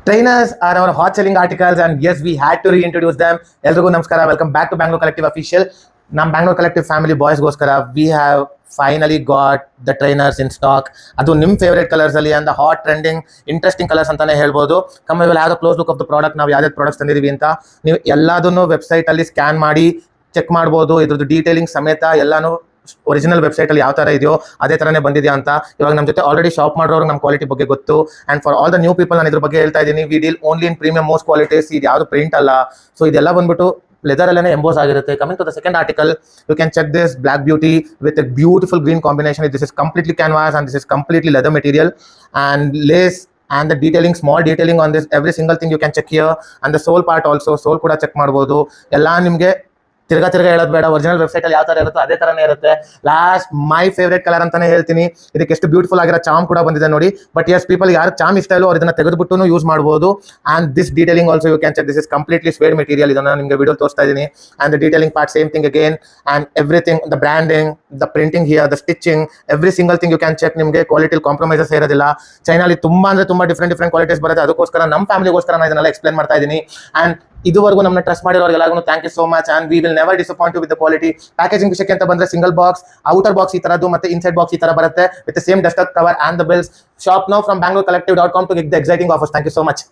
Trainers are our hot selling articles, and yes, we had to reintroduce them. Elrigu namaskara. Welcome back to Bangalore Collective Official. Nam Bangalore Collective family boys goskara we have finally got the trainers in stock. Adu nim favorite colors alli and the hot trending interesting colors antane helbodu. Come we will have a close look of the product. Now yade products ತಂದಿದೀವಿ ಅಂತ ನೀವು ಎಲ್ಲದನ್ನು website ಅಲ್ಲಿ scan ಮಾಡಿ check ಮಾಡಬಹುದು. ಇದ್ರದ್ದು detailing ಸಮೇತ ಎಲ್ಲಾನು original website ಅಲ್ಲಿ ಯಾವ ತರ ಇದೆಯೋ ಅದೇ ತರನೇ ಬಂದಿದೆಯಾ ಅಂತ. ಇವಾಗ ನಮ್ಮ ಜೊತೆ ಆಲ್ರೆಡಿ ಶಾಪ್ ಮಾಡೋರು ನಮ್ಮ ಕ್ವಾಲಿಟಿ ಬಗ್ಗೆ ಗೊತ್ತು. And for all the new people ನಾನು ಇದ್ರ ಬಗ್ಗೆ ಹೇಳ್ತಾ ಇದ್ದೀನಿ, V deal only in premium most qualities. ಇದು ಯಾವುದು ಪ್ರಿಂಟ್ ಅಲ್ಲ. ಸೊ ಇದೆಲ್ಲ ಬಂದ್ಬಿಟ್ಟು ಲೆದರ್ ಅಲ್ಲೇ ಎಂಬೋಸ್ ಆಗಿರುತ್ತೆ. Coming to the second article, you can check this black beauty with a beautiful green combination. This is completely canvas and this is completely leather material and lace and the detailing, small detailing on this, every single thing you can check here. And the sole part also, sole ಕೂಡ check ಮಾಡಬಹುದು. ಎಲ್ಲ ನಿಮಗೆ ತಿರ್ಗಾ ಹೇಳೋದು ಬೇಡ, original website ಅಲ್ಲಿ ಯಾವ ತರ ಇರುತ್ತೋ ಅದೇ ತರನೇ ಇರುತ್ತೆ. ಲಾಸ್ಟ್ ಮೈ ಫೇವ್ರೇಟ್ ಕಲರ್ ಅಂತಾನೆ ಹೇಳ್ತೀನಿ. ಇದಕ್ಕೆ ಎಷ್ಟು ಬ್ಯೂಟಿಫುಲ್ ಆಗಿರೋ ಚಾಮ್ ಕೂಡ ಬಂದಿದೆ ನೋಡಿ. ಬಟ್ ಯಸ್, ಪೀಪಲ್ ಯಾರು ಚಾಮ್ ಇಷ್ಟ ಇಲ್ಲೋ ಅವ್ರು ಇದನ್ನ ತೆಗೆದುಬಿಟ್ಟು ಯೂಸ್ ಮಾಡಬಹುದು. And this detailing also you can check. This is completely suede material. ಇದನ್ನ ನಿಮಗೆ ವಿಡಿಯೋ ತೋರಿಸ್ತಾ ಇದ್ದೀನಿ. And the detailing part same thing again. And everything, the branding, the printing here, the stitching, every single thing you can check. ನಿಮಗೆ quality compromises ಇರೋದಿಲ್ಲ. ಚೈನಲ್ಲಿ ತುಂಬಾ different qualities ಬರುತ್ತೆ. ಅದಕ್ಕೋಸ್ಕರ ನಮ್ಮ ಫ್ಯಾಮಿಲಿಗೋಸ್ಕರ ನಾನು ಇದನ್ನೆಲ್ಲ ಎಕ್ಸ್ಪ್ಲೇನ್ ಮಾಡ್ತಾ ಇದ್ದೀನಿ. ಅಂಡ್ ಇದುವರೆಗೂ ನಮ್ಮನ್ನ ಟ್ರಸ್ಟ್ ಮಾಡಿರೋರಿಗೆಲ್ಲರಿಗೂ thank you so much. And we will never disappoint you with the quality. Packaging ವಿಷಯಕ್ಕೆ ಅಂತ ಬಂದ್ರೆ ಸಿಂಗಲ್ ಬಾಕ್ಸ್, ಔಟರ್ ಬಾಕ್ಸ್ ಈ ತರದ್ದು ಮತ್ತೆ ಇನ್ಸೈಡ್ ಬಾಕ್ಸ್ ಈ ತರ ಬರುತ್ತೆ with same Duster cover and the bills. Shop now from bangalore collective.com to get the exciting offers. Thank you so much.